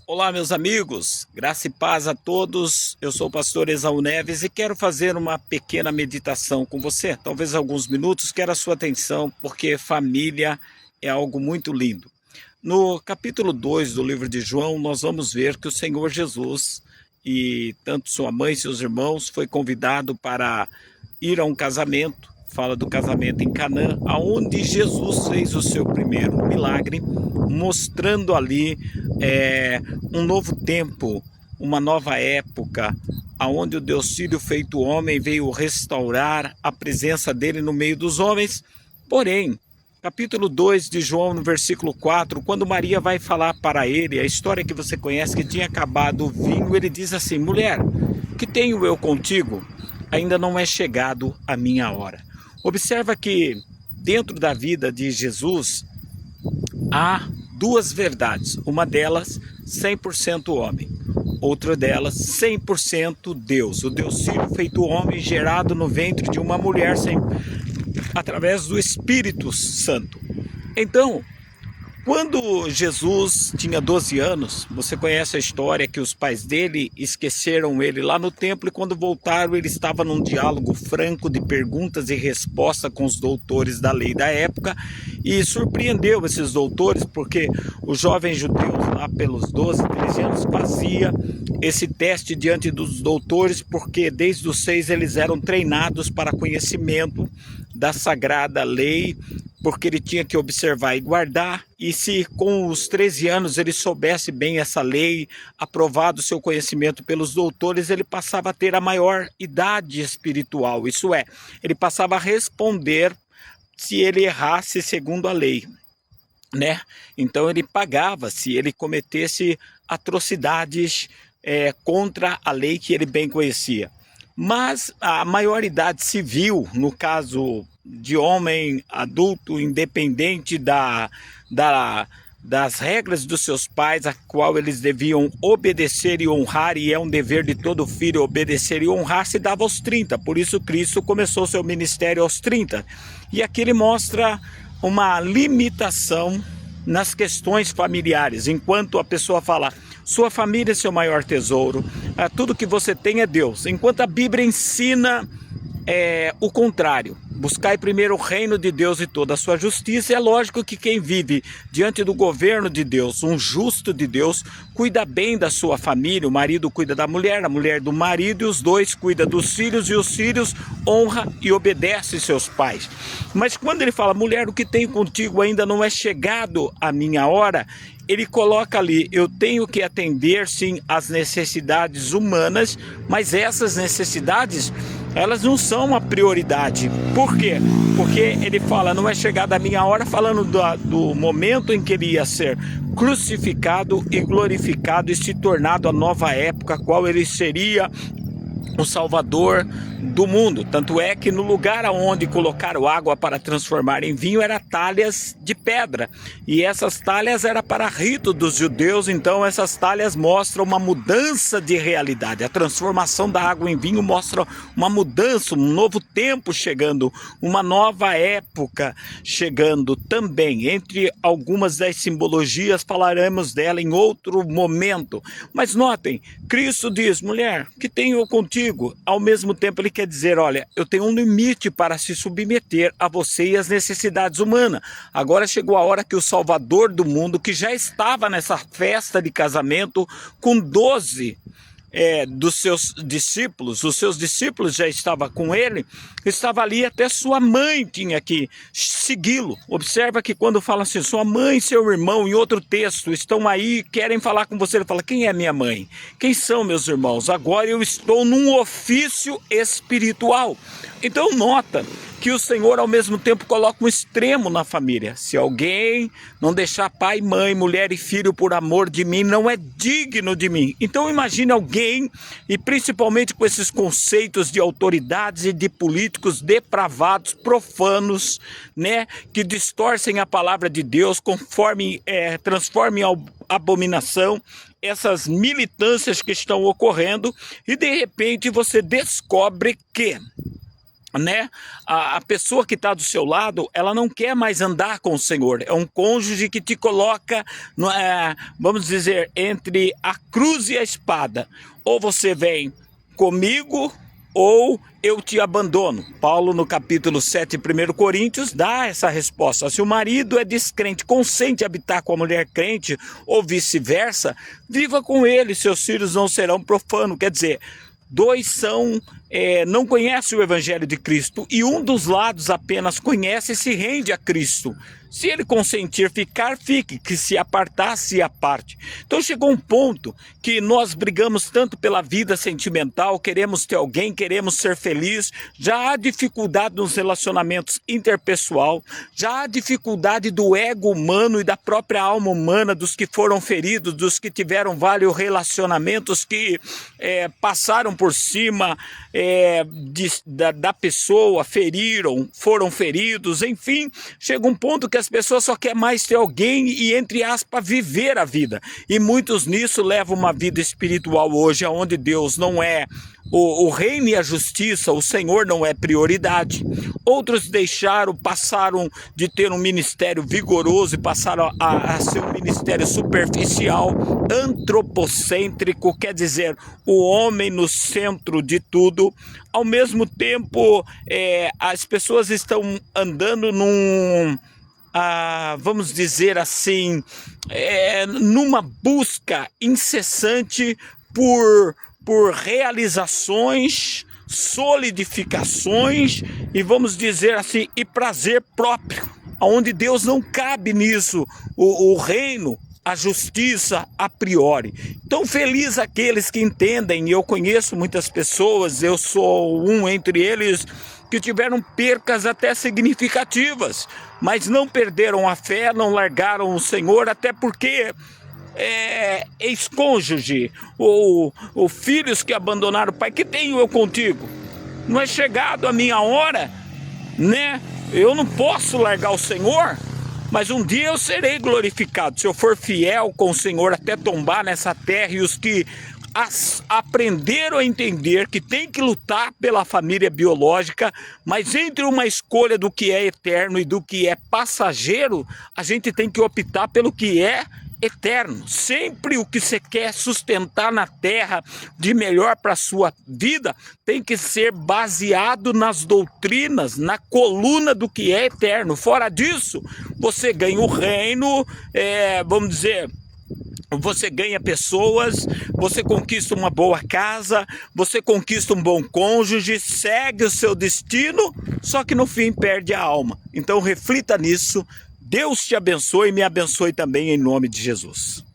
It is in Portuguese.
Olá, meus amigos, graça e paz a todos. Eu sou o pastor Esaú Neves e quero fazer uma pequena meditação com você, talvez alguns minutos. Quero a sua atenção, porque família é algo muito lindo. No capítulo 2 do livro de João, nós vamos ver que o Senhor Jesus e tanto sua mãe e seus irmãos foi convidado para ir a um casamento. Fala do casamento em Canaã, aonde Jesus fez o seu primeiro milagre, mostrando ali um novo tempo, uma nova época, aonde o Deus Filho feito homem veio restaurar a presença dele no meio dos homens. Porém, capítulo 2 de João, no versículo 4, quando Maria vai falar para ele a história que você conhece, que tinha acabado o vinho, ele diz assim: mulher, que tenho eu contigo? Ainda não é chegado a minha hora. Observa que dentro da vida de Jesus há duas verdades. Uma delas 100% homem, outra delas 100% Deus. O Deus Filho feito homem, gerado no ventre de uma mulher através do Espírito Santo. Então, quando Jesus tinha 12 anos, você conhece a história que os pais dele esqueceram ele lá no templo, e quando voltaram ele estava num diálogo franco de perguntas e respostas com os doutores da lei da época, e surpreendeu esses doutores porque o jovem judeu lá pelos 12, 13 anos fazia esse teste diante dos doutores, porque desde os 6 eles eram treinados para conhecimento da sagrada lei, porque ele tinha que observar e guardar, e se com os 13 anos ele soubesse bem essa lei, aprovado seu conhecimento pelos doutores, ele passava a ter a maior idade espiritual, isso é, ele passava a responder se ele errasse segundo a lei, né? Então ele pagava se ele cometesse atrocidades contra a lei que ele bem conhecia. Mas a maioridade civil, no caso de homem adulto, independente das regras dos seus pais, a qual eles deviam obedecer e honrar, e é um dever de todo filho obedecer e honrar, se dava aos 30. Por isso Cristo começou seu ministério aos 30. E aqui ele mostra uma limitação nas questões familiares, enquanto a pessoa fala: sua família é seu maior tesouro, tudo que você tem é Deus. Enquanto a Bíblia ensina o contrário: buscai primeiro o reino de Deus e toda a sua justiça. É lógico que quem vive diante do governo de Deus, um justo de Deus, cuida bem da sua família. O marido cuida da mulher, a mulher do marido, e os dois cuidam dos filhos, e os filhos honram e obedecem seus pais. Mas quando ele fala: mulher, o que tenho contigo ainda não é chegado a minha hora, ele coloca ali: eu tenho que atender sim às necessidades humanas, mas essas necessidades, elas não são uma prioridade. Por quê? Porque ele fala: não é chegada a minha hora, falando do momento em que ele ia ser crucificado e glorificado e se tornado a nova época, a qual ele seria o Salvador do mundo. Tanto é que no lugar onde colocaram água para transformar em vinho era talhas de pedra, e essas talhas eram para rito dos judeus. Então essas talhas mostram uma mudança de realidade. A transformação da água em vinho mostra uma mudança, um novo tempo chegando, uma nova época chegando também. Entre algumas das simbologias, falaremos dela em outro momento. Mas notem, Cristo diz: mulher, que tenho eu contigo? Ao mesmo tempo ele quer dizer: olha, eu tenho um limite para se submeter a você e às necessidades humanas. Agora chegou a hora que o Salvador do mundo, que já estava nessa festa de casamento com 12 dos seus discípulos, os seus discípulos já estavam com ele, estava ali, até sua mãe tinha que segui-lo. Observa que quando fala assim: sua mãe e seu irmão, em outro texto, estão aí, querem falar com você, ele fala: quem é minha mãe? Quem são meus irmãos? Agora eu estou num ofício espiritual. Então nota que o Senhor ao mesmo tempo coloca um extremo na família. Se alguém não deixar pai, mãe, mulher e filho por amor de mim, não é digno de mim. Então imagine alguém, e principalmente com esses conceitos de autoridades e de políticos depravados, profanos, né, que distorcem a palavra de Deus, transformem em abominação essas militâncias que estão ocorrendo, e de repente você descobre que né? A pessoa que está do seu lado, ela não quer mais andar com o Senhor. É um cônjuge que te coloca, vamos dizer, entre a cruz e a espada. Ou você vem comigo, ou eu te abandono. Paulo, no capítulo 7, 1 Coríntios, dá essa resposta. Se o marido é descrente, consente habitar com a mulher crente, ou vice-versa, viva com ele, seus filhos não serão profanos. Quer dizer, dois não conhecem o Evangelho de Cristo, e um dos lados apenas conhece e se rende a Cristo. Se ele consentir ficar, fique, que se apartar, se aparte. Então chegou um ponto que nós brigamos tanto pela vida sentimental, queremos ter alguém, queremos ser feliz, já há dificuldade nos relacionamentos interpessoal, já há dificuldade do ego humano e da própria alma humana, dos que foram feridos, dos que tiveram vários relacionamentos que passaram por cima da pessoa, feriram, foram feridos, enfim, chega um ponto que as pessoas só querem mais ter alguém e, entre aspas, viver a vida. E muitos nisso levam uma vida espiritual hoje, onde Deus não é o reino e a justiça, o Senhor não é prioridade. Outros passaram de ter um ministério vigoroso e passaram a ser um ministério superficial, antropocêntrico, quer dizer, o homem no centro de tudo. Ao mesmo tempo, as pessoas estão andando vamos dizer assim, numa busca incessante por realizações, solidificações e, vamos dizer assim, e prazer próprio, onde Deus não cabe nisso, o reino, a justiça a priori. Então, feliz aqueles que entendem, e eu conheço muitas pessoas, eu sou um entre eles, que tiveram percas até significativas, mas não perderam a fé, não largaram o Senhor, até porque ex-cônjuge ou filhos que abandonaram o pai, que tenho eu contigo? Não é chegado a minha hora, né? Eu não posso largar o Senhor, mas um dia eu serei glorificado, se eu for fiel com o Senhor até tombar nessa terra. E os que aprenderam a entender que tem que lutar pela família biológica, mas entre uma escolha do que é eterno e do que é passageiro, a gente tem que optar pelo que é eterno. Sempre o que você quer sustentar na terra de melhor para a sua vida tem que ser baseado nas doutrinas, na coluna do que é eterno. Fora disso, você ganha o reino, vamos dizer, você ganha pessoas, você conquista uma boa casa, você conquista um bom cônjuge, segue o seu destino, só que no fim perde a alma. Então reflita nisso. Deus te abençoe e me abençoe também em nome de Jesus.